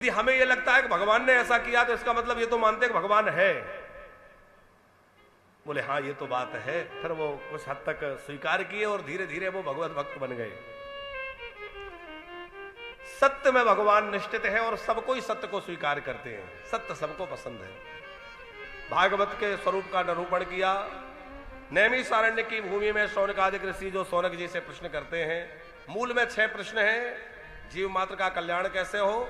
यदि हमें यह लगता है कि भगवान ने ऐसा किया तो इसका मतलब ये तो मानते हैं कि भगवान है। बोले हाँ ये तो बात है। फिर वो कुछ हद तक स्वीकार किए और धीरे धीरे वो भगवत भक्त बन गए। सत्य में भगवान निश्चित है और सबको ही सत्य को स्वीकार करते हैं। सत्य सबको पसंद है। भागवत के स्वरूप का निरूपण किया। नैमिषारण्य की भूमि में शौनकादिक ऋषि जो शौनक जी से प्रश्न करते हैं। मूल में 6 प्रश्न हैं। जीव मात्र का कल्याण कैसे हो,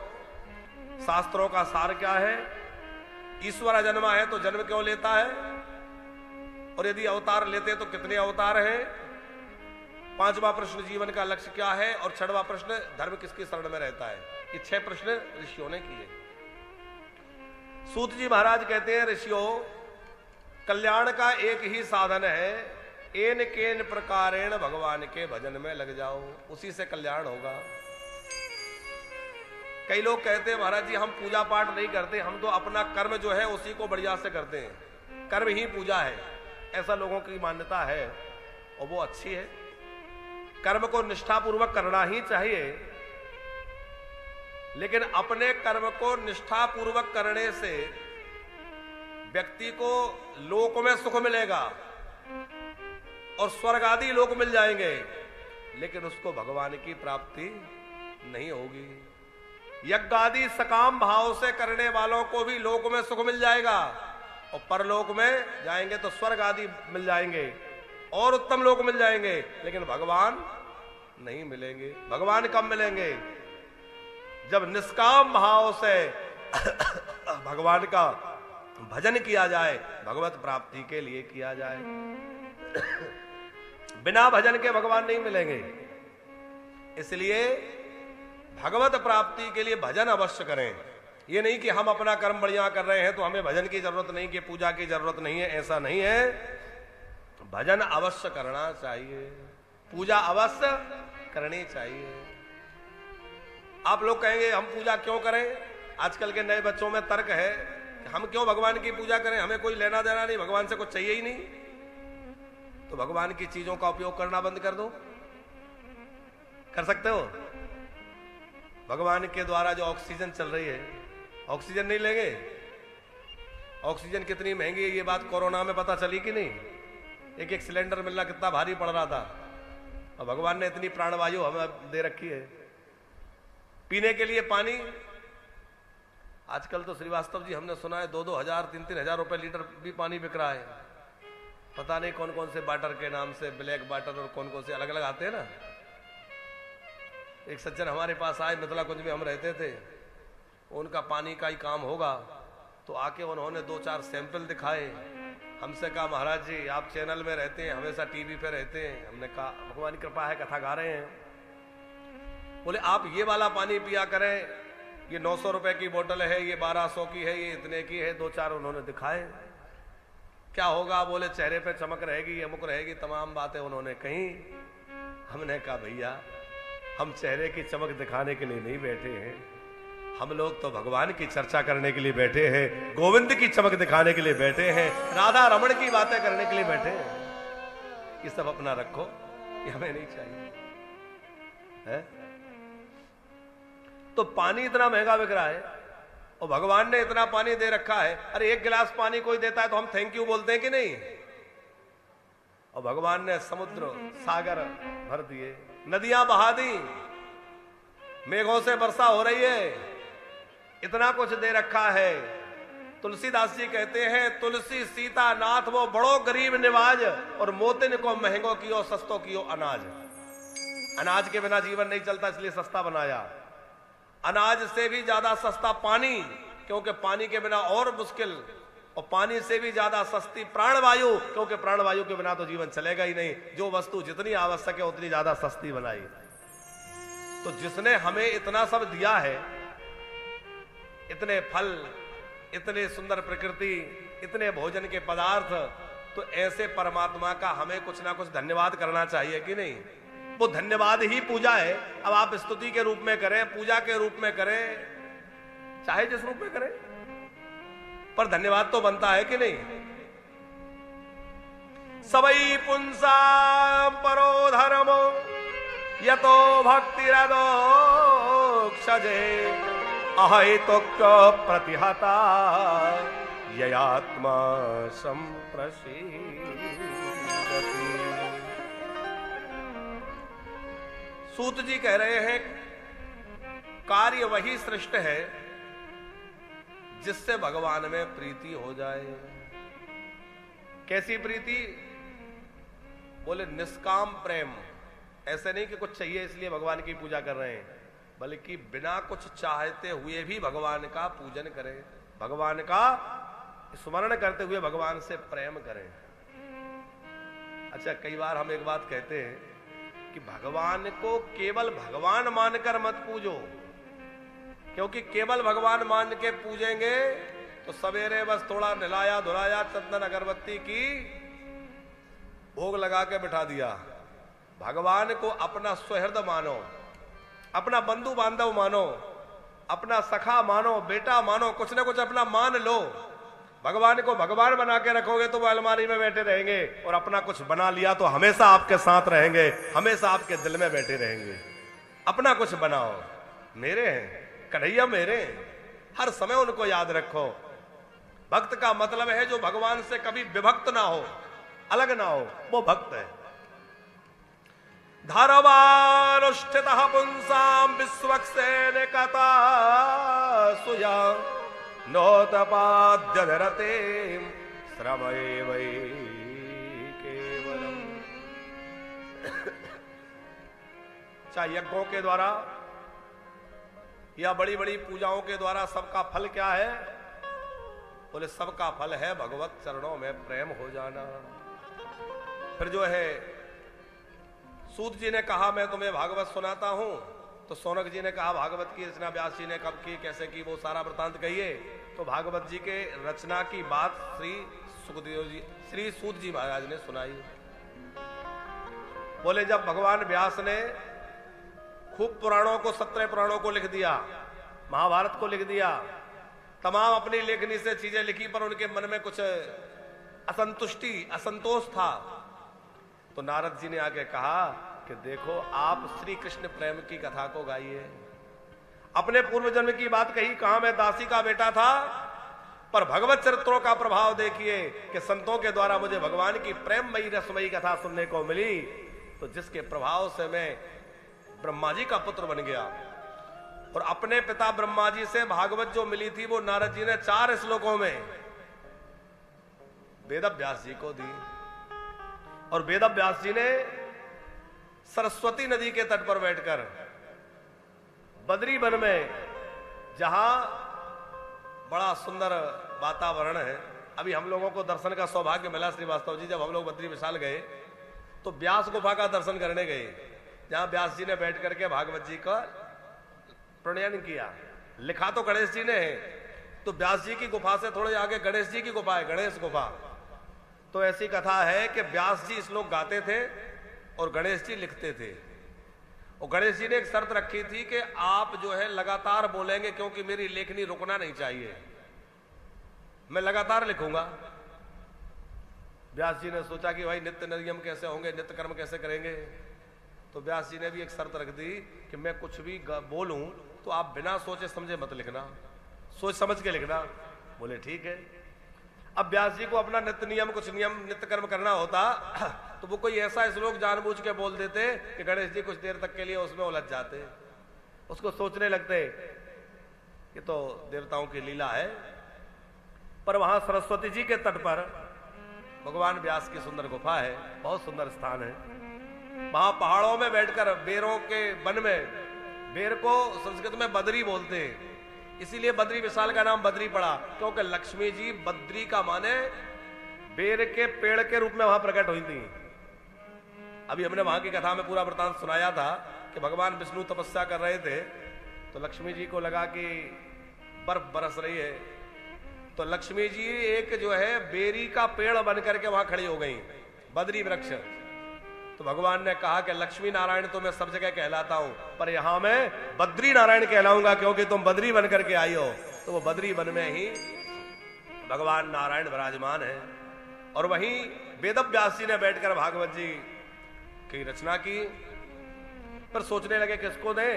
शास्त्रों का सार क्या है, ईश्वर जन्मा है तो जन्म क्यों लेता है, और यदि अवतार लेते तो कितने अवतार हैं, 5वां प्रश्न जीवन का लक्ष्य क्या है, और 6वां प्रश्न धर्म किसकी शरण में रहता है। ये 6 प्रश्न ऋषियों ने किए। सूत जी महाराज कहते हैं ऋषियों कल्याण का एक ही साधन है, एन केन प्रकारेण भगवान के भजन में लग जाओ, उसी से कल्याण होगा। कई लोग कहते हैं महाराज जी हम पूजा पाठ नहीं करते, हम तो अपना कर्म जो है उसी को बढ़िया से करते हैं, कर्म ही पूजा है। ऐसा लोगों की मान्यता है और वो अच्छी है। कर्म को निष्ठापूर्वक करना ही चाहिए, लेकिन अपने कर्म को निष्ठापूर्वक करने से व्यक्ति को लोक में सुख मिलेगा और स्वर्ग आदि लोक मिल जाएंगे, लेकिन उसको भगवान की प्राप्ति नहीं होगी। यज्ञ आदि सकाम भाव से करने वालों को भी लोक में सुख मिल जाएगा और परलोक में जाएंगे तो स्वर्ग आदि मिल जाएंगे और उत्तम लोक मिल जाएंगे, लेकिन भगवान नहीं मिलेंगे। भगवान कब मिलेंगे? जब निष्काम भाव से भगवान का भजन किया जाए, भगवत प्राप्ति के लिए किया जाए। बिना भजन के भगवान नहीं मिलेंगे। इसलिए भगवत प्राप्ति के लिए भजन अवश्य करें। ये नहीं कि हम अपना कर्म बढ़िया कर रहे हैं तो हमें भजन की जरूरत नहीं, कि पूजा की जरूरत नहीं है, ऐसा नहीं है। भजन अवश्य करना चाहिए, पूजा अवश्य करनी चाहिए। आप लोग कहेंगे हम पूजा क्यों करें? आजकल के नए बच्चों में तर्क है कि हम क्यों भगवान की पूजा करें, हमें कोई लेना देना नहीं, भगवान से कुछ चाहिए ही नहीं। तो भगवान की चीजों का उपयोग करना बंद कर दो। कर सकते हो? भगवान के द्वारा जो ऑक्सीजन चल रही है, ऑक्सीजन नहीं लेंगे? ऑक्सीजन कितनी महंगी है ये बात कोरोना में पता चली कि नहीं? एक एक सिलेंडर मिलना कितना भारी पड़ रहा था, और भगवान ने इतनी प्राणवायु हमें दे रखी है। पीने के लिए पानी आजकल तो श्रीवास्तव जी हमने सुना है 2-2 हजार 3-3 हजार रुपए लीटर भी पानी बिक रहा है। पता नहीं कौन कौन से वाटर के नाम से, ब्लैक वाटर और कौन कौन से अलग अलग आते हैं ना। एक सज्जन हमारे पास आए, मिथिला कुंज में हम रहते थे, उनका पानी का ही काम होगा, तो आके उन्होंने 2-4 सैंपल दिखाए। हमसे कहा महाराज जी आप चैनल में रहते हैं, हमेशा टीवी पे रहते हैं। हमने कहा भगवान की कृपा है, कथा गा रहे हैं। बोले आप ये वाला पानी पिया करें, ये 900 रुपए की बोतल है, ये 1200 की है, ये इतने की है। 2-4 उन्होंने दिखाए। क्या होगा? बोले चेहरे पे चमक रहेगी, अमुक रहेगी, तमाम बातें उन्होंने कही। हमने कहा भैया हम चेहरे की चमक दिखाने के लिए नहीं बैठे हैं, हम लोग तो भगवान की चर्चा करने के लिए बैठे हैं, गोविंद की चमक दिखाने के लिए बैठे हैं, राधा रमण की बातें करने के लिए बैठे हैं। ये सब अपना रखो, ये हमें नहीं चाहिए है? तो पानी इतना महंगा बिक रहा है और भगवान ने इतना पानी दे रखा है। अरे 1 गिलास पानी कोई देता है तो हम थैंक यू बोलते हैं कि नहीं? और भगवान ने समुद्र सागर भर दिए, नदियां बहा दी, मेघों से वर्षा हो रही है, इतना कुछ दे रखा है। तुलसीदास जी कहते हैं तुलसी सीता नाथ वो बड़ो गरीब निवाज, और मोतिन को महंगो कियो सस्तो कियो अनाज। अनाज के बिना जीवन नहीं चलता, इसलिए सस्ता बनाया। अनाज से भी ज्यादा सस्ता पानी, क्योंकि पानी के बिना और मुश्किल, और पानी से भी ज्यादा सस्ती प्राणवायु, क्योंकि प्राणवायु के बिना तो जीवन चलेगा ही नहीं। जो वस्तु जितनी आवश्यक है उतनी ज्यादा सस्ती बनाई। तो जिसने हमें इतना सब दिया है, इतने फल, इतने सुंदर प्रकृति, इतने भोजन के पदार्थ, तो ऐसे परमात्मा का हमें कुछ ना कुछ धन्यवाद करना चाहिए कि नहीं? वो धन्यवाद ही पूजा है। अब आप स्तुति के रूप में करें, पूजा के रूप में करें, चाहे जिस रूप में करें, पर धन्यवाद तो बनता है कि नहीं? सबई पुंसा परो धर्मो यतो भक्तिरदोक्षजे अहेतुक प्रतिहता ययात्मा संप्रसीदति। सूत जी कह रहे हैं कार्य वही श्रेष्ठ है जिससे भगवान में प्रीति हो जाए। कैसी प्रीति? बोले निष्काम प्रेम। ऐसे नहीं कि कुछ चाहिए इसलिए भगवान की पूजा कर रहे हैं, बल्कि बिना कुछ चाहते हुए भी भगवान का पूजन करें, भगवान का स्मरण करते हुए भगवान से प्रेम करें। अच्छा, कई बार हम एक बात कहते हैं कि भगवान को केवल भगवान मानकर मत पूजो, क्योंकि केवल भगवान मान के पूजेंगे तो सवेरे बस थोड़ा नहलाया धुलाया चंदन अगरबत्ती की भोग लगा के बिठा दिया। भगवान को अपना सुहृद मानो, अपना बंधु बांधव मानो, अपना सखा मानो, बेटा मानो, कुछ ना कुछ अपना मान लो। भगवान को भगवान बना के रखोगे तो वो अलमारी में बैठे रहेंगे, और अपना कुछ बना लिया तो हमेशा आपके साथ रहेंगे, हमेशा आपके दिल में बैठे रहेंगे। अपना कुछ बनाओ, मेरे हैं कन्हैया मेरे हैं, हर समय उनको याद रखो। भक्त का मतलब है जो भगवान से कभी विभक्त ना हो, अलग ना हो, वो भक्त है। धर्मानुष्ठित पुंसाम विश्वक्सेन कथा सुया नोतपाद्यधरते श्रमये वै केवलम। चाहे यज्ञों के द्वारा या बड़ी बड़ी पूजाओं के द्वारा सबका फल क्या है? बोले सबका फल है भगवत चरणों में प्रेम हो जाना। फिर जो है सूत जी ने कहा मैं तुम्हें भागवत सुनाता हूं, तो सोनक जी ने कहा भागवत की रचना व्यास जी ने कब की, कैसे की, वो सारा वृतांत कहिए। तो भागवत जी के रचना की बात श्री सुखदेव जी, श्री सूत जी महाराज ने सुनाई। बोले जब भगवान व्यास ने खूब पुराणों को, 17 पुराणों को लिख दिया, महाभारत को लिख दिया, तमाम अपनी लेखनी से चीजें लिखी, पर उनके मन में कुछ असंतुष्टि, असंतोष था। तो नारद जी ने आके कहा कि देखो आप श्री कृष्ण प्रेम की कथा को गाइए। अपने पूर्व जन्म की बात कही, कहा मैं दासी का बेटा था, पर भगवत चरित्रों का प्रभाव देखिए कि संतों के द्वारा मुझे भगवान की प्रेममयी रसमयी कथा सुनने को मिली, तो जिसके प्रभाव से मैं ब्रह्मा जी का पुत्र बन गया। और अपने पिता ब्रह्मा जी से भागवत जो मिली थी वो नारद जी ने 4 श्लोकों में वेद व्यास जी को दी, और वेद व्यास जी ने सरस्वती नदी के तट पर बैठकर बद्री वन में, जहां बड़ा सुंदर वातावरण है, अभी हम लोगों को दर्शन का सौभाग्य मिला श्रीवास्तव जी, जब हम लोग बद्री विशाल गए तो व्यास गुफा का दर्शन करने गए, जहां व्यास जी ने बैठ करके भागवत जी का प्रणयन किया। लिखा तो गणेश जी ने है, तो व्यास जी की गुफा से थोड़े आगे गणेश जी की गुफा है, गणेश गुफा। तो ऐसी कथा है कि व्यास जी श्लोक गाते थे और गणेश जी लिखते थे, और गणेश जी ने एक शर्त रखी थी कि आप जो है लगातार बोलेंगे, क्योंकि मेरी लेखनी रुकना नहीं चाहिए, मैं लगातार लिखूंगा। व्यास जी ने सोचा कि भाई नित्य नियम कैसे होंगे, नित्य कर्म कैसे करेंगे, तो व्यास जी ने भी एक शर्त रख दी कि मैं कुछ भी बोलूं तो आप बिना सोचे समझे मत लिखना, सोच समझ के लिखना। बोले ठीक है। अब व्यास जी को अपना नित्य नियम, कुछ नियम नित्य कर्म करना होता, तो वो कोई ऐसा श्लोक जानबूझ के बोल देते कि गणेश जी कुछ देर तक के लिए उसमें उलझ जाते, उसको सोचने लगते ये तो देवताओं की लीला है। पर वहां सरस्वती जी के तट पर भगवान व्यास की सुंदर गुफा है, बहुत सुंदर स्थान है। वहां पहाड़ों में बैठकर बेरों के वन में, बेर को संस्कृत में बद्री बोलते हैं, इसीलिए बद्री विशाल का नाम बद्री पड़ा, क्योंकि लक्ष्मी जी बद्री का माने बेर के पेड़ के रूप में वहां प्रकट हुई थी। अभी हमने वहां की कथा में पूरा वृतांत सुनाया था कि भगवान विष्णु तपस्या कर रहे थे, तो लक्ष्मी जी को लगा कि बर्फ बरस रही है, तो लक्ष्मी जी एक जो है बेरी का पेड़ बन करके वहां खड़ी हो गई, बद्री वृक्ष। तो भगवान ने कहा कि लक्ष्मी नारायण तो मैं सब जगह कहलाता हूं, पर यहां मैं बद्री नारायण कहलाऊंगा, क्योंकि तुम बद्री बन करके आई हो। तो वो बद्री वन में ही भगवान नारायण विराजमान है। और वहीं वेद व्यास जी ने बैठकर भागवत जी की रचना की, पर सोचने लगे किसको दें।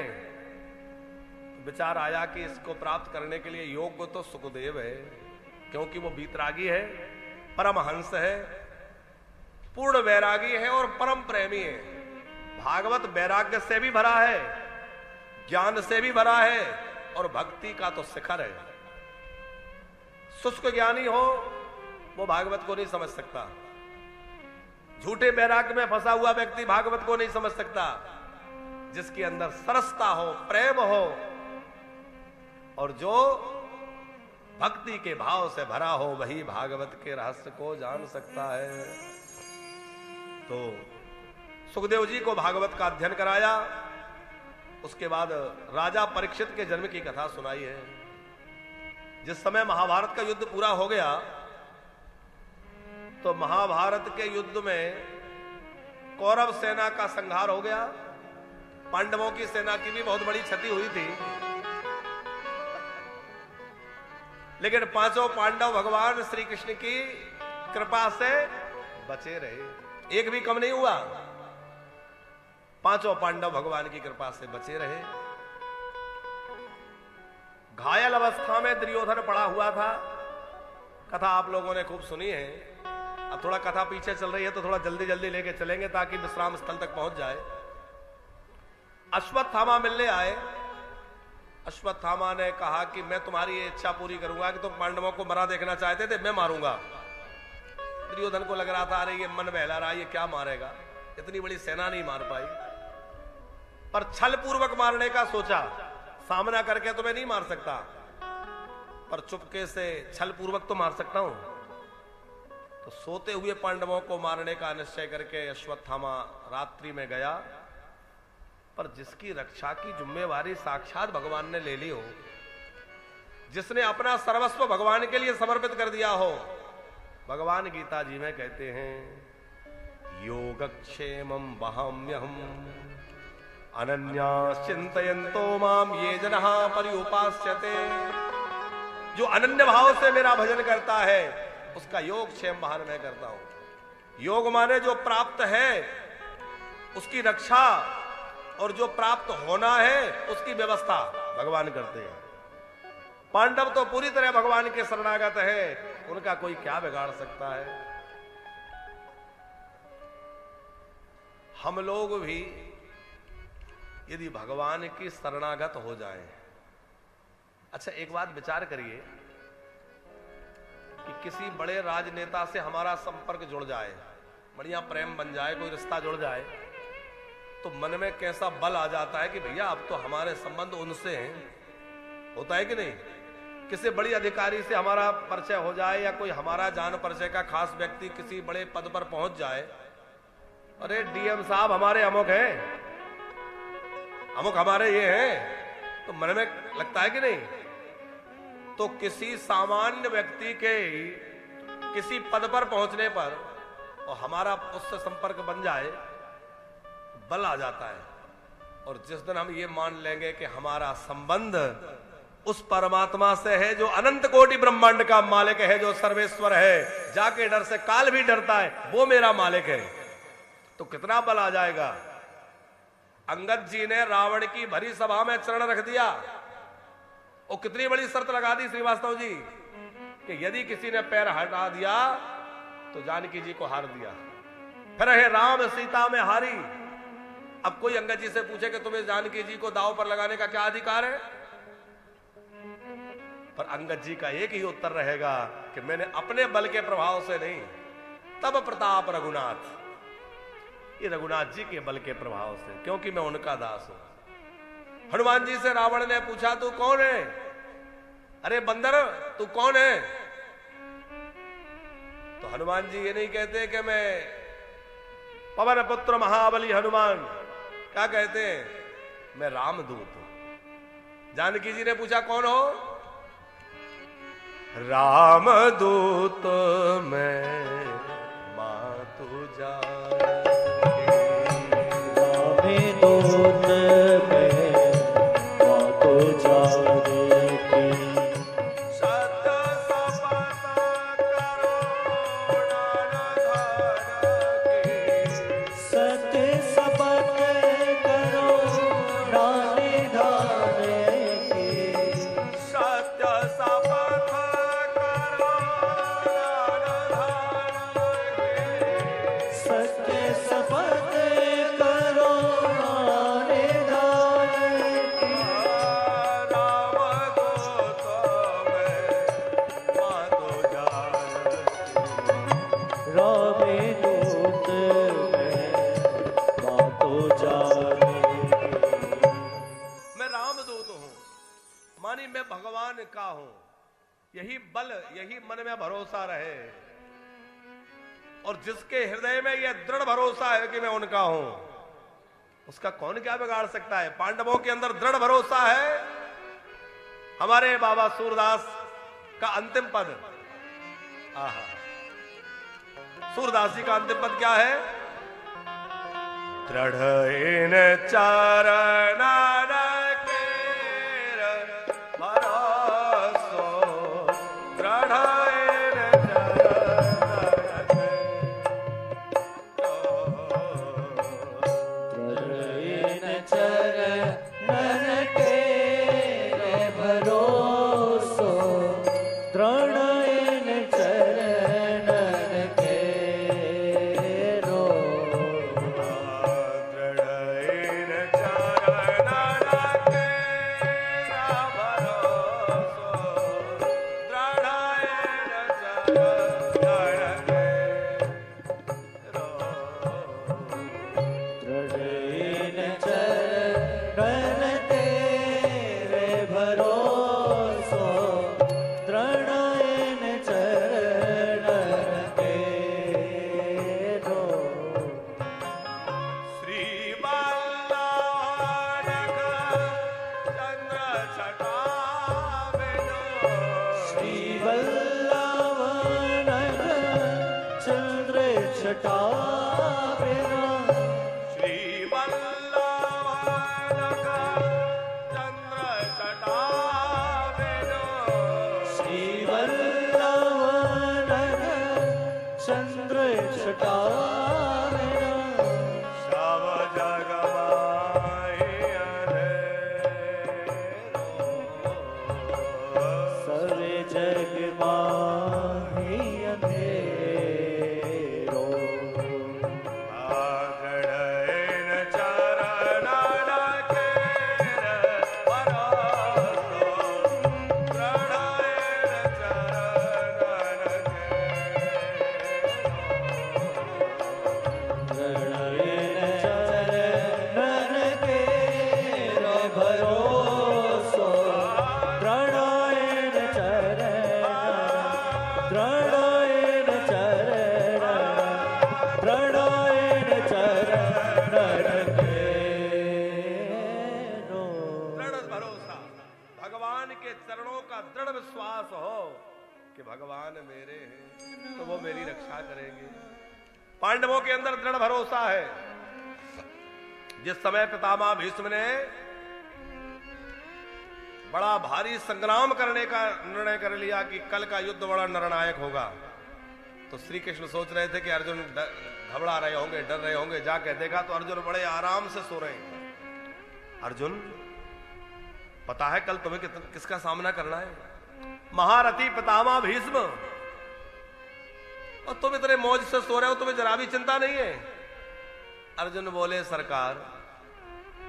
विचार आया कि इसको प्राप्त करने के लिए योग्य तो सुखदेव है, क्योंकि वो वीतरागी है, परमहंस है, पूर्ण वैरागी है और परम प्रेमी है। भागवत वैराग्य से भी भरा है, ज्ञान से भी भरा है और भक्ति का तो शिखर है। शुष्क ज्ञानी हो वो भागवत को नहीं समझ सकता, झूठे वैराग्य में फंसा हुआ व्यक्ति भागवत को नहीं समझ सकता। जिसके अंदर सरसता हो, प्रेम हो और जो भक्ति के भाव से भरा हो, वही भागवत के रहस्य को जान सकता है। तो सुखदेव जी को भागवत का अध्ययन कराया, उसके बाद राजा परीक्षित के जन्म की कथा सुनाई है। जिस समय महाभारत का युद्ध पूरा हो गया तो महाभारत के युद्ध में कौरव सेना का संहार हो गया, पांडवों की सेना की भी बहुत बड़ी क्षति हुई थी, लेकिन पांचों पांडव भगवान श्री कृष्ण की कृपा से बचे रहे, एक भी कम नहीं हुआ। पांचों पांडव भगवान की कृपा से बचे रहे। घायल अवस्था में दुर्योधन पड़ा हुआ था, कथा आप लोगों ने खूब सुनी है। अब थोड़ा कथा पीछे चल रही है तो थोड़ा जल्दी जल्दी लेके चलेंगे ताकि विश्राम स्थल तक पहुंच जाए। अश्वत्थामा मिलने आए। अश्वत्थामा ने कहा कि मैं तुम्हारी ये इच्छा पूरी करूंगा कि तुम पांडवों को मरा देखना चाहते थे, मैं मारूंगा। दुर्योधन को लग रहा था अरे ये मन बहला रहा, ये क्या मारेगा, इतनी बड़ी सेना नहीं मार पाई, पर छल पूर्वक मारने का सोचा। सामना करके तो मैं नहीं मार सकता, पर चुपके से छल पूर्वक तो मार सकता हूं। तो सोते हुए पांडवों को मारने का निश्चय करके अश्वत्थामा रात्रि में गया, पर जिसकी रक्षा की जिम्मेवारी साक्षात भगवान ने ले ली हो, जिसने अपना सर्वस्व भगवान के लिए समर्पित कर दिया हो। भगवान गीता जी में कहते हैं योगक्षेमं वहाम्यहम् अनन्यास चिंतयन्तो माम ये जनः पर्युपास्यते। जो अनन्य भाव से मेरा भजन करता है उसका योग क्षेम वहन मैं करता हूं। योग माने जो प्राप्त है उसकी रक्षा और जो प्राप्त होना है उसकी व्यवस्था भगवान करते हैं। पांडव तो पूरी तरह भगवान के शरणागत है, उनका कोई क्या बिगाड़ सकता है। हम लोग भी यदि भगवान की शरणागत हो जाएं। अच्छा एक बात विचार करिए कि किसी बड़े राजनेता से हमारा संपर्क जुड़ जाए, बढ़िया प्रेम बन जाए, कोई रिश्ता जुड़ जाए, तो मन में कैसा बल आ जाता है कि भैया अब तो हमारे संबंध उनसे हैं। होता है कि नहीं? किसी बड़ी अधिकारी से हमारा परिचय हो जाए या कोई हमारा जान परिचय का खास व्यक्ति किसी बड़े पद पर पहुंच जाए, अरे डीएम साहब हमारे अमुक हैं, अमुक हमारे ये हैं, तो मन में लगता है कि नहीं? तो किसी सामान्य व्यक्ति के किसी पद पर पहुंचने पर और हमारा उससे संपर्क बन जाए, बल आ जाता है। और जिस दिन हम ये मान लेंगे कि हमारा संबंध उस परमात्मा से है जो अनंत कोटि ब्रह्मांड का मालिक है, जो सर्वेश्वर है, जाके डर से काल भी डरता है, वो मेरा मालिक है, तो कितना बल आ जाएगा। अंगद जी ने रावण की भरी सभा में चरण रख दिया और कितनी बड़ी शर्त लगा दी श्रीवास्तव जी कि यदि किसी ने पैर हटा दिया तो जानकी जी को हार दिया। फिर है राम सीता में हारी। अब कोई अंगद जी से पूछे कि तुम्हें जानकी जी को दांव पर लगाने का क्या अधिकार है, पर अंगद जी का एक ही उत्तर रहेगा कि मैंने अपने बल के प्रभाव से नहीं, तब प्रताप रघुनाथ, ये रघुनाथ जी के बल के प्रभाव से, क्योंकि मैं उनका दास हूं। हनुमान जी से रावण ने पूछा तू कौन है? अरे बंदर तू कौन है? तो हनुमान जी ये नहीं कहते कि मैं पवन पुत्र महाबली हनुमान, क्या कहते हैं? मैं रामदूत हूं। जानकी जी ने पूछा कौन हो? रामदूत मैं मातु जा दूत में मातो जाने की सत्य सपत करो नानधन की, सत्य शपथ करो नाने धाने की, उनका हूं। यही बल, यही मन में भरोसा रहे, और जिसके हृदय में यह दृढ़ भरोसा है कि मैं उनका हूं, उसका कौन क्या बिगाड़ सकता है। पांडवों के अंदर दृढ़ भरोसा है। हमारे बाबा सूरदास का अंतिम पद, आहा, सूरदास जी का अंतिम पद क्या है? दृढ़ इन चरण भगवान मेरे हैं तो वो मेरी रक्षा करेंगे। पांडवों के अंदर दृढ़ भरोसा है। जिस समय पितामह भीष्म ने बड़ा भारी संग्राम करने का निर्णय कर लिया कि कल का युद्ध बड़ा निर्णायक होगा, तो श्री कृष्ण सोच रहे थे कि अर्जुन घबरा रहे होंगे, डर रहे होंगे। जाके देखा तो अर्जुन बड़े आराम से सो रहे हैं। अर्जुन, पता है कल तुम्हें किसका सामना करना है? महारथी पितामह भीष्म, और तुम इतने मौज से सो रहे हो, तुम्हें जरा भी चिंता नहीं है? अर्जुन बोले, सरकार,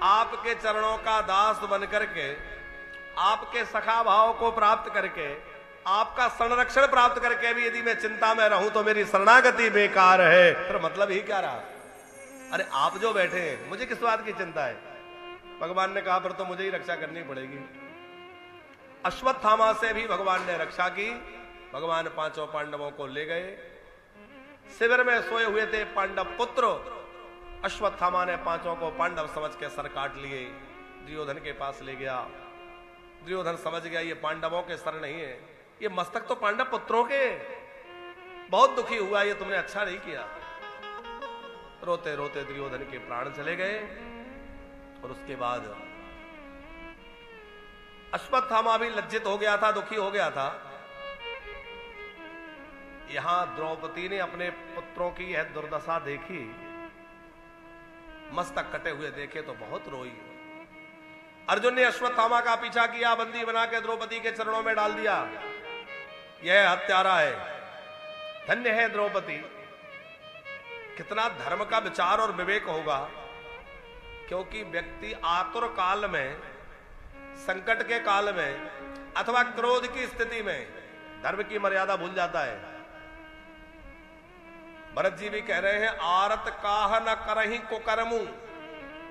आपके चरणों का दास बन करके, आपके सखा भाव को प्राप्त करके, आपका संरक्षण प्राप्त करके भी यदि मैं चिंता में रहूं तो मेरी शरणागति बेकार है। फिर मतलब ही क्या रहा? अरे आप जो बैठे हैं, मुझे किस बात की चिंता है? भगवान ने कहा, पर तो मुझे ही रक्षा करनी पड़ेगी। अश्वत्थामा से भी भगवान ने रक्षा की। भगवान पांचों पांडवों को ले गए। शिविर में सोए हुए थे पांडव पुत्र। अश्वत्थामा ने पांचों को पांडव समझ के सर काट लिए, दुर्योधन के पास ले गया। दुर्योधन समझ गया ये पांडवों के सर नहीं है, ये मस्तक तो पांडव पुत्रों के। बहुत दुखी हुआ, ये तुमने अच्छा नहीं किया। रोते रोते दुर्योधन के प्राण चले गए। और उसके बाद अश्वत्थामा भी लज्जित हो गया था, दुखी हो गया था। यहां द्रौपदी ने अपने पुत्रों की यह दुर्दशा देखी, मस्तक कटे हुए देखे तो बहुत रोई। अर्जुन ने अश्वत्थामा का पीछा किया, बंदी बना के द्रौपदी के चरणों में डाल दिया। यह हत्यारा है। धन्य है द्रौपदी। कितना धर्म का विचार और विवेक होगा, क्योंकि व्यक्ति आतुर काल में, संकट के काल में अथवा क्रोध की स्थिति में धर्म की मर्यादा भूल जाता है। भरत जी भी कह रहे हैं, आरत काह न करही को कर्मू।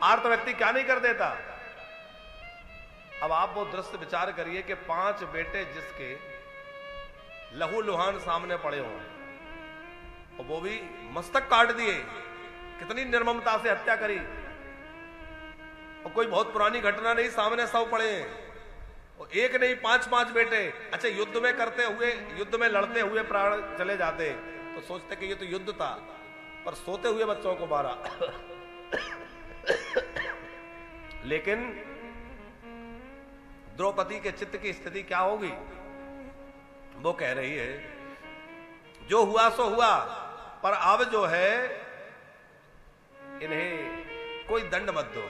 आर्त व्यक्ति क्या नहीं कर देता? अब आप वो दृश्य विचार करिए कि 5 बेटे जिसके लहू लुहान सामने पड़े हों और वो भी मस्तक काट दिए, कितनी निर्ममता से हत्या करी। और कोई बहुत पुरानी घटना नहीं, सामने सब पड़े हैं, और एक नहीं 5-5 बेटे। अच्छा, युद्ध में करते हुए, युद्ध में लड़ते हुए प्राण चले जाते तो सोचते कि ये तो युद्ध था, पर सोते हुए बच्चों को मारा। लेकिन द्रौपदी के चित्त की स्थिति क्या होगी? वो कह रही है जो हुआ सो हुआ, पर अब जो है इन्हें कोई दंड मत दो,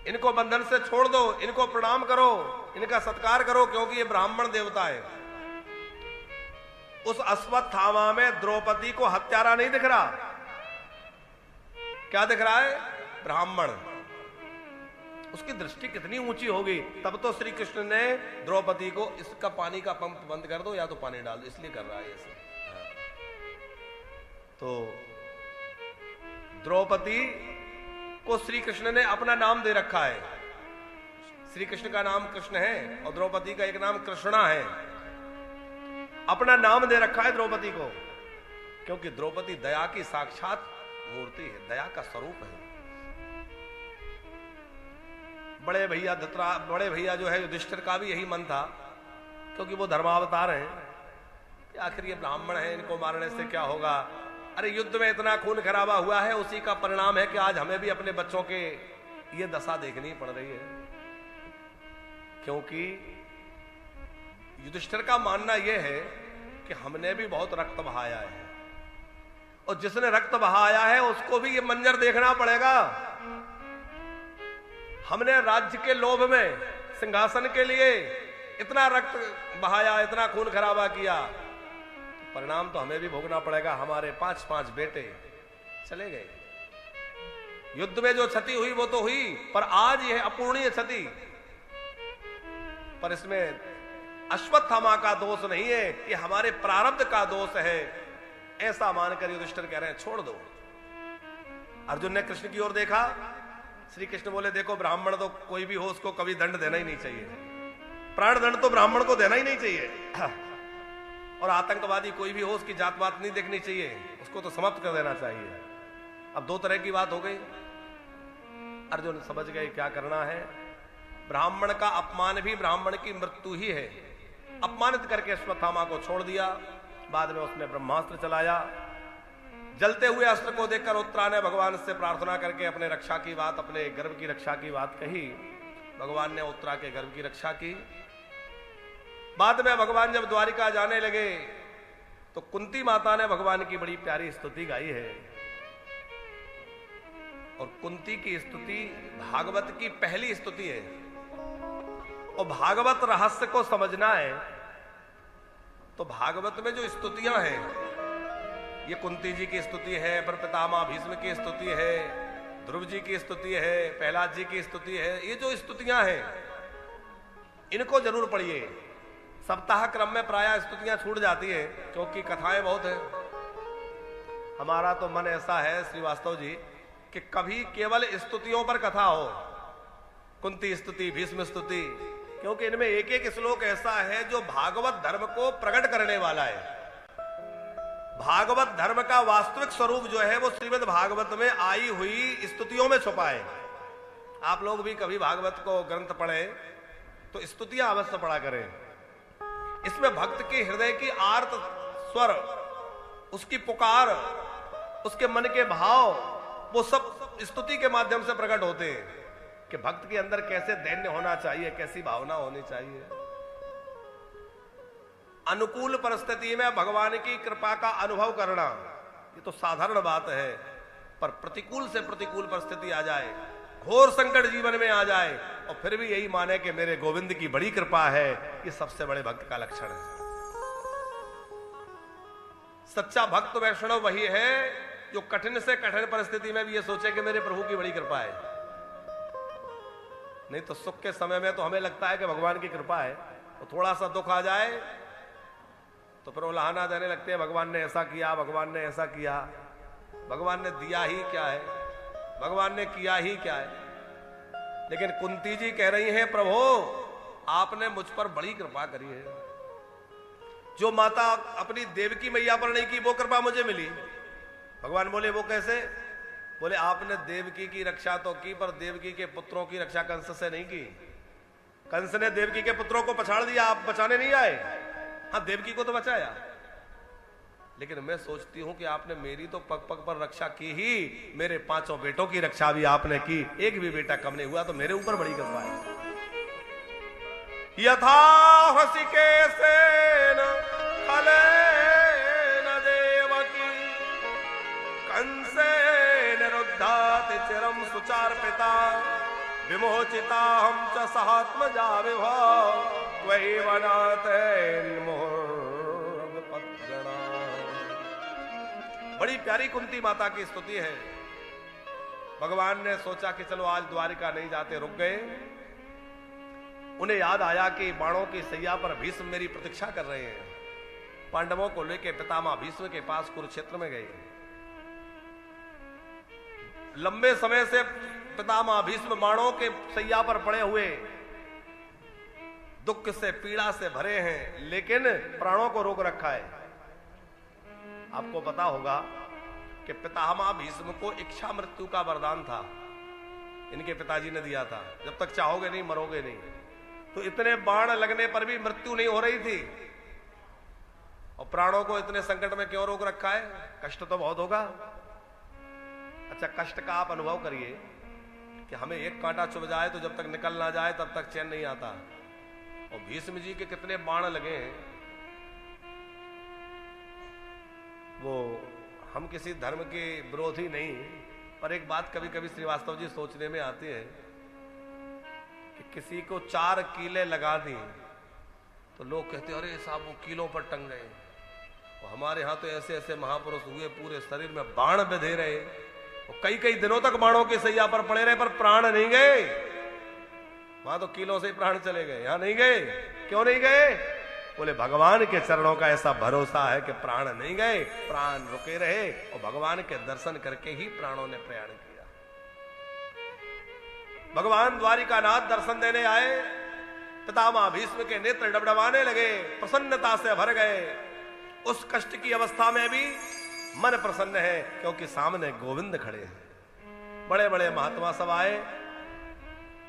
इनको बंधन से छोड़ दो, इनको प्रणाम करो, इनका सत्कार करो, क्योंकि ये ब्राह्मण देवता है। उस अश्वत्थामा में द्रौपदी को हत्यारा नहीं दिख रहा, क्या दिख रहा है? ब्राह्मण। उसकी दृष्टि कितनी ऊंची होगी। तब तो श्री कृष्ण ने द्रौपदी को इसका पानी का पंप बंद कर दो या तो पानी डाल दो, इसलिए कर रहा है ऐसे। तो द्रौपदी को श्री कृष्ण ने अपना नाम दे रखा है। श्री कृष्ण का नाम कृष्ण है और द्रौपदी का एक नाम कृष्णा है। अपना नाम दे रखा है द्रौपदी को, क्योंकि द्रौपदी दया की साक्षात मूर्ति है, दया का स्वरूप है। बड़े भैया जो है युधिष्ठिर का भी यही मन था, क्योंकि वो धर्मावतार हैं कि आखिर ये ब्राह्मण है, इनको मारने से क्या होगा। अरे युद्ध में इतना खून खराबा हुआ है, उसी का परिणाम है कि आज हमें भी अपने बच्चों के ये दशा देखनी पड़ रही है। क्योंकि युधिष्ठिर का मानना यह है कि हमने भी बहुत रक्त बहाया है, और जिसने रक्त बहाया है उसको भी ये मंजर देखना पड़ेगा। हमने राज्य के लोभ में, सिंहासन के लिए इतना रक्त बहाया, इतना खून खराबा किया, परिणाम तो हमें भी भोगना पड़ेगा। हमारे 5-5 बेटे चले गए। युद्ध में जो क्षति हुई वो तो हुई, पर आज यह अपूर्णीय क्षति, पर इसमें अश्वत्थामा का दोष नहीं है, ये हमारे प्रारब्ध का दोष है। ऐसा मानकर युधिष्ठिर कह रहे हैं छोड़ दो। अर्जुन ने कृष्ण की ओर देखा, श्री कृष्ण बोले देखो ब्राह्मण तो कोई भी हो उसको कभी दंड देना ही नहीं चाहिए, प्राण दंड तो ब्राह्मण को देना ही नहीं चाहिए, और आतंकवादी कोई भी हो उसकी जात पात नहीं देखनी चाहिए, उसको तो समाप्त कर देना चाहिए। अब 2 तरह की बात हो गई। अर्जुन समझ गए क्या करना है। ब्राह्मण का अपमान भी ब्राह्मण की मृत्यु ही है। अपमानित करके अश्वत्थामा को छोड़ दिया। बाद में उसने ब्रह्मास्त्र चलाया। जलते हुए अस्त्र को देखकर उत्तरा ने भगवान से प्रार्थना करके अपने रक्षा की बात, अपने गर्भ की रक्षा की बात कही। भगवान ने उत्तरा के गर्भ की रक्षा की। बाद में भगवान जब द्वारिका जाने लगे तो कुंती माता ने भगवान की बड़ी प्यारी स्तुति गाई है, और कुंती की स्तुति भागवत की पहली स्तुति है। और भागवत रहस्य को समझना है तो भागवत में जो स्तुतियां हैं, ये कुंती जी की स्तुति है, प्रपितामह भीष्म की स्तुति है, ध्रुव जी की स्तुति है, प्रहलाद जी की स्तुति है, ये जो स्तुतियां हैं इनको जरूर पढ़िए। सप्ताह क्रम में प्रायः स्तुतियां छूट जाती है, क्योंकि कथाएं बहुत है। हमारा तो मन ऐसा है श्रीवास्तव जी कि कभी केवल स्तुतियों पर कथा हो, कुंती स्तुति, भीष्म स्तुति, क्योंकि इनमें एक एक श्लोक ऐसा है जो भागवत धर्म को प्रकट करने वाला है। भागवत धर्म का वास्तविक स्वरूप जो है वो श्रीमद् भागवत में आई हुई स्तुतियों में छुपा है। आप लोग भी कभी भागवत को ग्रंथ पढ़े तो स्तुतियां अवश्य पढ़ा करें। इसमें भक्त के हृदय की आर्त स्वर, उसकी पुकार, उसके मन के भाव, वो सब स्तुति के माध्यम से प्रकट होते हैं कि भक्त के अंदर कैसे दैन्य होना चाहिए, कैसी भावना होनी चाहिए। अनुकूल परिस्थिति में भगवान की कृपा का अनुभव करना ये तो साधारण बात है, पर प्रतिकूल से प्रतिकूल परिस्थिति आ जाए, घोर संकट जीवन में आ जाए और फिर भी यही माने कि मेरे गोविंद की बड़ी कृपा है, ये सबसे बड़े भक्त का लक्षण है। सच्चा भक्त वैष्णव वही है जो कठिन से कठिन परिस्थिति में भी ये सोचे कि मेरे प्रभु की बड़ी कृपा है। नहीं तो सुख के समय में तो हमें लगता है कि भगवान की कृपा है, तो थोड़ा सा दुख आ जाए तो फिर उलाहना देने लगते हैं, भगवान ने ऐसा किया, भगवान ने ऐसा किया। भगवान ने दिया ही क्या है, भगवान ने किया ही क्या है। लेकिन कुंती जी कह रही हैं, प्रभु आपने मुझ पर बड़ी कृपा करी है। जो माता अपनी देवकी मैया पर नहीं की, वो कृपा मुझे मिली। भगवान बोले वो कैसे? बोले आपने देवकी की रक्षा तो की, पर देवकी के पुत्रों की रक्षा कंस से नहीं की। कंस ने देवकी के पुत्रों को पछाड़ दिया, आप बचाने नहीं आए। हाँ, देवकी को तो बचाया, लेकिन मैं सोचती हूं कि आपने मेरी तो पग पग पर रक्षा की ही, मेरे 5 बेटों की रक्षा भी आपने की, एक भी बेटा कम नहीं हुआ, तो मेरे ऊपर बड़ी कृपा है। यथा हृषिकेशेन खलेन देवकी कंसेन रुद्धाति चिरं सुचार्पिता विमोचिता हम च सहात्मजा विभव त्वयैव नाथेन्मुहुर्विपद्गणा। बड़ी प्यारी कुंती माता की स्तुति है। भगवान ने सोचा कि चलो आज द्वारिका नहीं जाते, रुक गए। उन्हें याद आया कि बाणों की सैया पर भीष्म मेरी प्रतीक्षा कर रहे हैं। पांडवों को लेकर पितामह भीष्म के पास कुरुक्षेत्र में गए। लंबे समय से पितामह भीष्म बाणों के सैया पर पड़े हुए दुख से पीड़ा से भरे हैं, लेकिन प्राणों को रोक रखा है। आपको पता होगा कि पितामह भीष्म को इच्छा मृत्यु का वरदान था, इनके पिताजी ने दिया था, जब तक चाहोगे नहीं मरोगे नहीं। तो इतने बाण लगने पर भी मृत्यु नहीं हो रही थी, और प्राणों को इतने संकट में क्यों रोक रखा है? कष्ट तो बहुत होगा। अच्छा, कष्ट का आप अनुभव करिए कि हमें एक कांटा चुभ जाए तो जब तक निकल ना जाए तब तक चैन नहीं आता। और भीष्म जी के कितने बाण लगे हैं। वो हम किसी धर्म के विरोधी नहीं, पर एक बात कभी कभी श्रीवास्तव जी सोचने में आती है कि किसी को 4 कीले लगा दी तो लोग कहते अरे साहब वो कीलों पर टंग गए। और हमारे यहां तो ऐसे ऐसे महापुरुष हुए, पूरे शरीर में बाण बंधे रहे, और कई कई दिनों तक बाणों की सैया पर पड़े रहे, पर प्राण नहीं गए। वहां तो कीलों से ही प्राण चले गए, यहां नहीं गए। क्यों नहीं गए? बोले भगवान के चरणों का ऐसा भरोसा है कि प्राण नहीं गए, प्राण रुके रहे, और भगवान के दर्शन करके ही प्राणों ने प्रयाण किया। भगवान द्वारिकानाथ दर्शन देने आए, पितामह भीष्म के नेत्र डबडबाने लगे, प्रसन्नता से भर गए। उस कष्ट की अवस्था में भी मन प्रसन्न है, क्योंकि सामने गोविंद खड़े हैं। बड़े बड़े महात्मा सब आए।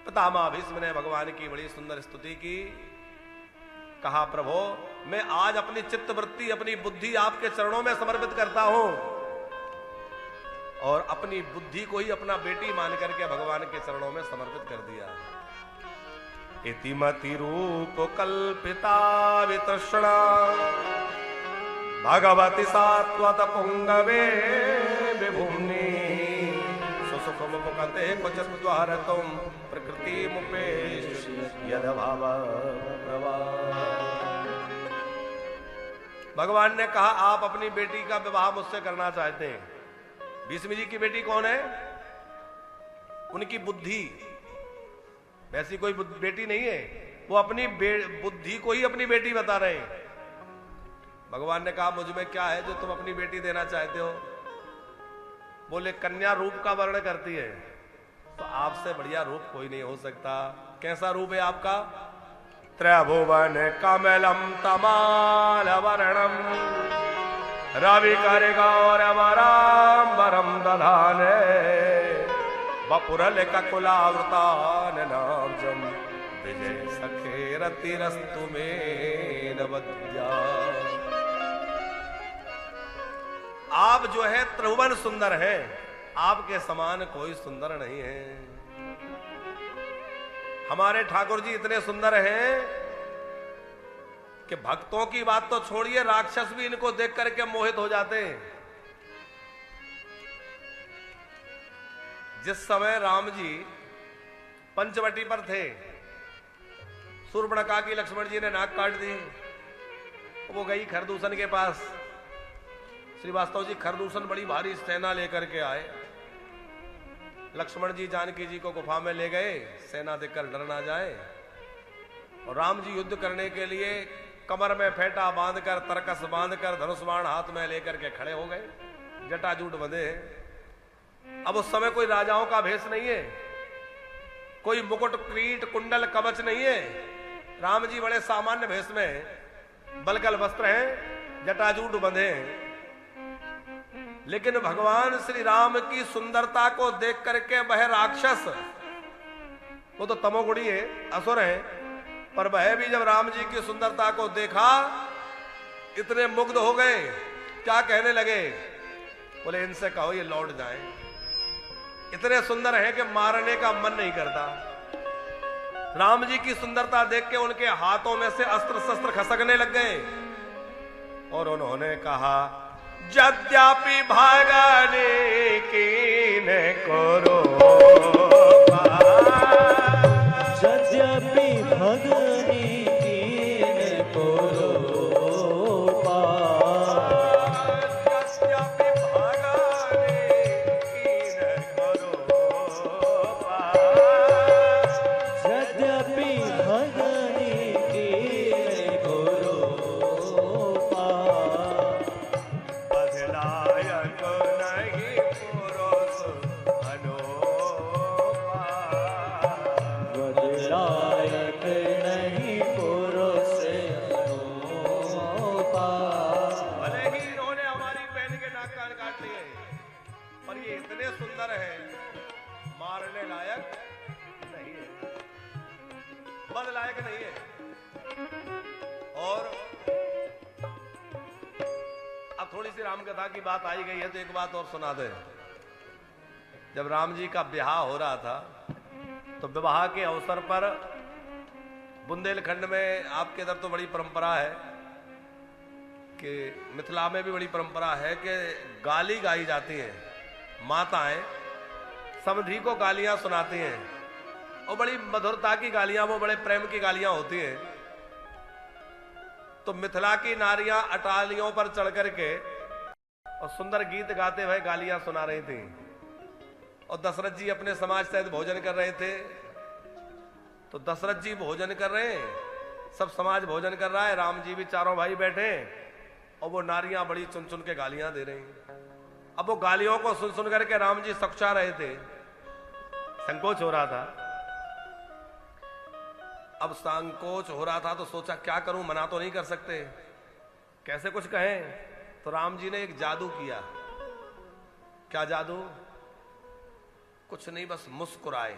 पितामह भीष्म ने भगवान की बड़ी सुंदर स्तुति की। कहा प्रभु मैं आज अपनी चित्त वृत्ति, अपनी बुद्धि आपके चरणों में समर्पित करता हूं, और अपनी बुद्धि को ही अपना बेटी मान करके भगवान के चरणों में समर्पित कर दिया। इतिमति रूप कल्पिता वितृष्णा भगवती सात्वत पुंगवे विभुम्नि सुसुखमुपकते क्वचित् द्वारतुम प्रकृति मुपेश यदभाव प्रवाह। भगवान ने कहा आप अपनी बेटी का विवाह मुझसे करना चाहते हैं। भीष्म जी की बेटी कौन है? उनकी बुद्धि, वैसी कोई बेटी नहीं है, वो अपनी बुद्धि को ही अपनी बेटी बता रहे हैं। भगवान ने कहा मुझ में क्या है जो तुम अपनी बेटी देना चाहते हो? बोले कन्या रूप का वर्ण करती है, तो आपसे बढ़िया रूप कोई नहीं हो सकता। कैसा रूप है आपका? त्रयभुवन कमलम तमाल वर्णम रवि कर गौरवराम्बरम दधाने बपुरल ककुलावृतान नामजम विजय सखे रतिरस्तु में नवद्या। आप जो है त्रिभुवन सुंदर है, आपके समान कोई सुंदर नहीं है। हमारे ठाकुर जी इतने सुंदर हैं कि भक्तों की बात तो छोड़िए, राक्षस भी इनको देख करके मोहित हो जाते हैं। जिस समय राम जी पंचवटी पर थे, सूर्पणखा की लक्ष्मण जी ने नाक काट दी, वो गई खरदूषण के पास। श्रीवास्तव जी खरदूषण बड़ी भारी सेना लेकर के आए। लक्ष्मण जी जानकी जी को गुफा में ले गए, सेना देखकर डर ना जाए। और राम जी युद्ध करने के लिए कमर में फेंटा बांधकर, तरकस बांधकर, धनुष बाण हाथ में लेकर के खड़े हो गए, जटाजूट बंधे हैं। अब उस समय कोई राजाओं का भेष नहीं है, कोई मुकुट क्रीट कुंडल कवच नहीं है। राम जी बड़े सामान्य भेष में हैं, बलगल वस्त्र हैं, जटाजूट बंधे हैं। लेकिन भगवान श्री राम की सुंदरता को देख करके वह राक्षस, वो तो तमोगुणी है, असुर है, पर वह भी जब राम जी की सुंदरता को देखा इतने मुग्ध हो गए, क्या कहने लगे, बोले इनसे कहो ये लौट जाएं, इतने सुंदर हैं कि मारने का मन नहीं करता। राम जी की सुंदरता देख के उनके हाथों में से अस्त्र शस्त्र खसकने लग गए और उन्होंने कहा, यद्यपि भागने की न करो, यद्यपि भगने की न करो, यद्यपि भागने की न करो, यद्यपि भगने की न करो, बदलायक नहीं पुरुष अनोपा, बदलायक नहीं पुरुष अनोपा। भले ही इन्होंने हमारी बहन के नाक कान काट लिए, पर ये इतने सुंदर है, मारने लायक नहीं है, बद लायक नहीं है। और अब थोड़ी सी राम कथा की बात आई गई है तो एक बात और सुना दे। जब राम जी का ब्याह हो रहा था तो विवाह के अवसर पर बुंदेलखंड में, आपके इधर तो बड़ी परंपरा है कि मिथिला में भी बड़ी परंपरा है कि गाली गाई जाती है, माताएं समधी को गालियां सुनाती हैं और बड़ी मधुरता की गालियां, वो बड़े प्रेम की गालियां होती हैं। तो मिथिला की नारियां अटालियों पर चढ़ करके और सुंदर गीत गाते हुए गालियां सुना रही थी और दशरथ जी अपने समाज सहित भोजन कर रहे थे। तो दशरथ जी भोजन कर रहे हैं, सब समाज भोजन कर रहा है, राम जी भी चारों भाई बैठे और वो नारियां बड़ी चुन चुन के गालियां दे रही। अब वो गालियों को सुन सुन करके राम जी सकुचा रहे थे, संकोच हो रहा था। अब संकोच हो रहा था तो सोचा क्या करूं, मना तो नहीं कर सकते, कैसे कुछ कहें। तो राम जी ने एक जादू किया। क्या जादू? कुछ नहीं, बस मुस्कुराए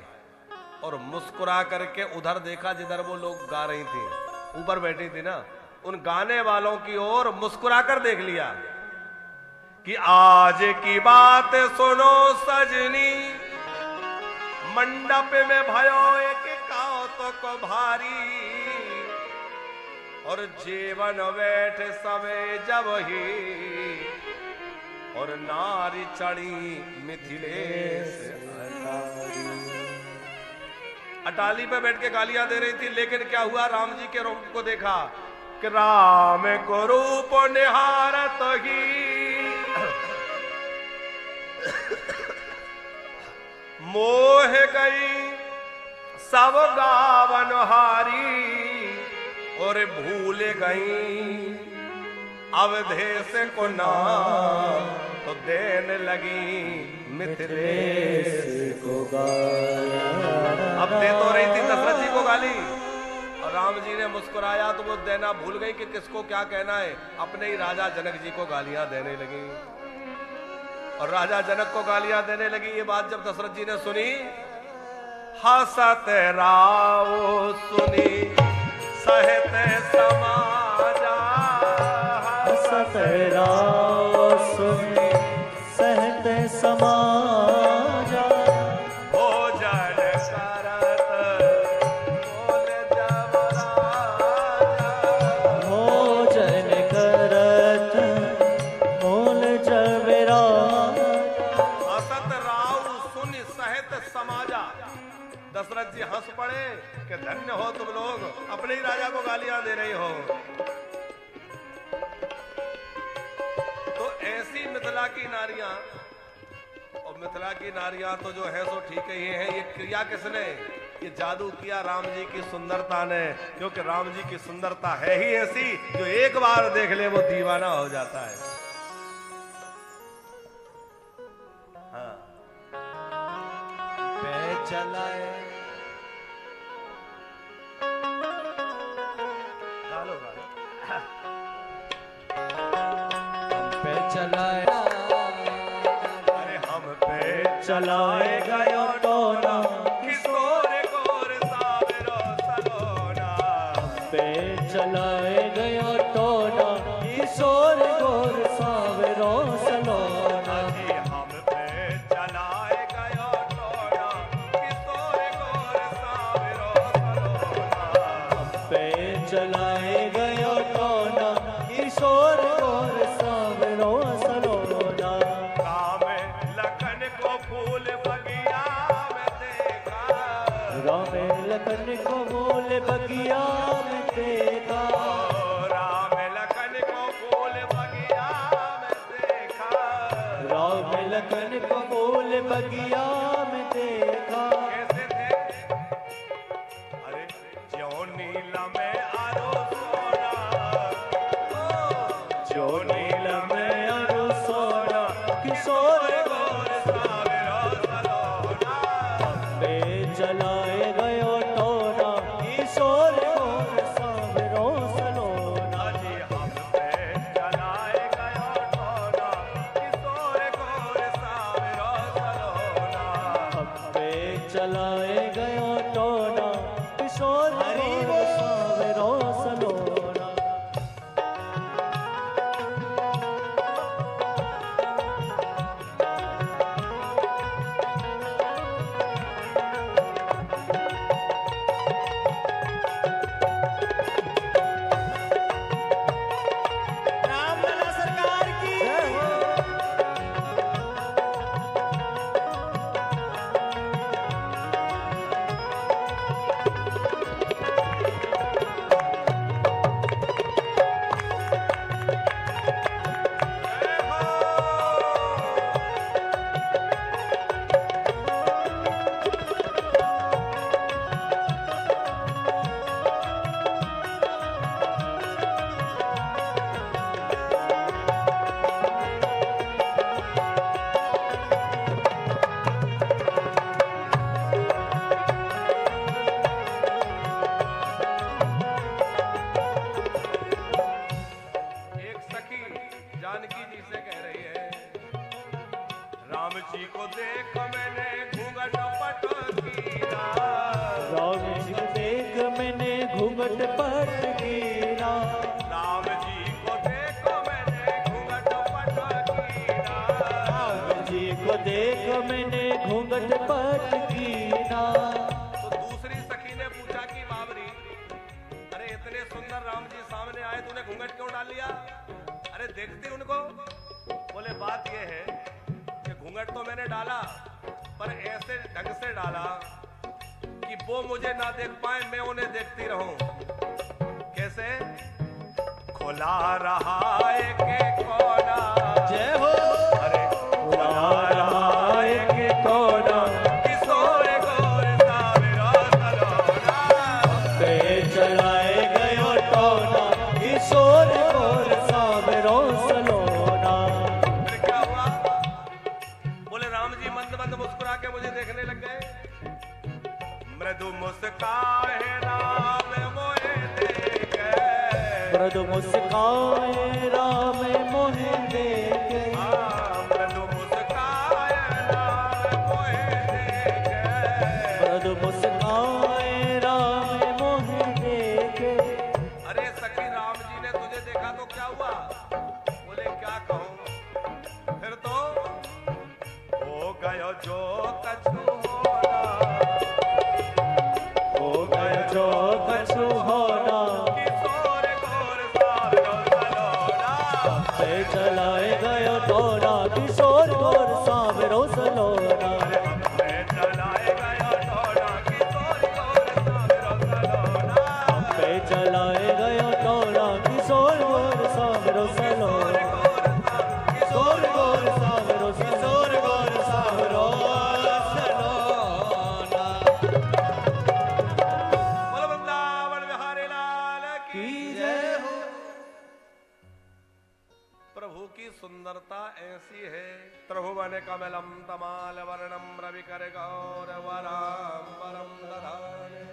और मुस्कुरा करके उधर देखा जिधर वो लोग गा रही थी, ऊपर बैठी थी ना, उन गाने वालों की ओर मुस्कुरा कर देख लिया कि आज की बात सुनो सजनी, मंडप में भयो एक कौतुक भारी, और जीवन बैठ सवे जब ही, और नारी चढ़ी मिथिलेश अटाली पे बैठ के गालियां दे रही थी। लेकिन क्या हुआ, राम जी के रूप को देखा कि राम को रूप निहारत ही मोह गई सब गावन हारी, और भूल गई अवधेश को नाम, तो देने लगी मिथिलेश को गाया। अब दे तो रही थी दशरथ जी को गाली और राम जी ने मुस्कुराया तो वो देना भूल गई कि किसको क्या कहना है, अपने ही राजा जनक जी को गालियां देने लगी। और राजा जनक को गालियां देने लगी। ये बात जब दशरथ जी ने सुनी, हसत राव सुनी सहत समाजा, हसत राव सुनी सहत समाजा, भोजन करत बोल जब राजा, भोजन करत बोल जब राजा। हसत राव सुनि सहत समाजा। दशरथ जी हंस पड़े कि धन्य हो तुम लोग, अपने ही राजा को गालियां दे रही हो। तो ऐसी मिथिला की नारियां, और मिथिला की नारियां तो जो है सो ठीक ही है। ये क्रिया किसने, ये जादू किया राम जी की सुंदरता ने, क्योंकि राम जी की सुंदरता है ही ऐसी जो एक बार देख ले वो दीवाना हो जाता है। हाँ, पे चलाए चलाया, अरे हम पे चलाए गयो टोना, किशोर गोर सावरो सलोना। पे चलाए गयो टोना, किशोर गोर सावरो सलोना। अजी हम पे चलाए गयो टोना, किशोर गोर सावरो सलोना। पे चलाए गयो टोना, किशोर गोर सावरो सलोना। राम लखन को फूल बगिया में देखा, राम लखन को फूल बगिया में देखा, राम लखन को फूल बगिया में देखा। राम लखन को फूल बगिया में देखा। कैसे थे? अरे ज्यों नीला में आरो सोना, जो नीलम में अरु सोना, किशोर गोर सावरो सलोना। पे चलाए गयो टोना, किशोर गोर सावरो सलोना। अजी हम पे चलाए गयो टोना, किशोर गोर सावरो सलोना। पे चलाए गयो टोना, किशोर गोर सावरो सलोना। रामलला सरकार की एक सखी जानकी जी से कह रही है, राम जी को देख मैंने घूंघट पट कीना। राम जी को देख मैंने घूंघट पट कीना। राम जी को देखो मैंने घूंघट पट कीना। राम जी को देख मैंने घूंघट पट कीना। तो दूसरी सखी ने पूछा कि बाबरी, अरे इतने सुंदर राम जी सामने आए, तूने घूंघट क्यों डाल लिया? अरे देखती उनको। बोले बात ये है कि घूंघट तो मैंने डाला, पर ऐसे ढंग से डाला कि वो मुझे ना देख पाए, मैं उन्हें देखती रहूं। कैसे? खुला रहा एक कोना, जय हो। अरे खुला रहा एक कोना, किशोर गोर सावरो सलोना। पे चलाए गयो टोना, किशोर गोर सावरो सलोना। फिर क्या हुआ? बोले राम जी मंद मंद मुस्कुरा के मुझे देखने लग गए। मृदु मुस्काए राम मोहे देखे, मृदु मुस्काए राम मोहे देखे। मृदु मुस्काए राम मोहे देखे। मृदु मुस्काए राम मोहे देखे। अरे सखी राम जी ने तुझे देखा तो क्या हुआ? बोले क्या कहूं, फिर तो हो गयो जो कछु होना, हो गयो जो कछु होना। किशोर गोर सावरो सलोना। पे चलाए गयो टोना, किशोर गोर सावरो सलोना। पे चलाए गयो टोना, किशोर गोर सावरो सलोना। पे चलाए गयो टोना, किशोर गोर सावरो सलोना। किशोर गोर सावरो, किशोर गोर सावरो सलोना। बोल वृंदावन बिहारी लाल की की जय हो। प्रभु की सुंदरता ऐसी है, त्रिभुवन कमलम तमाल वर्णम रवि कर गौर वराम परम दधाने।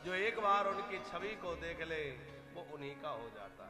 जो एक बार उनकी छवि को देख ले वो उन्हीं का हो जाता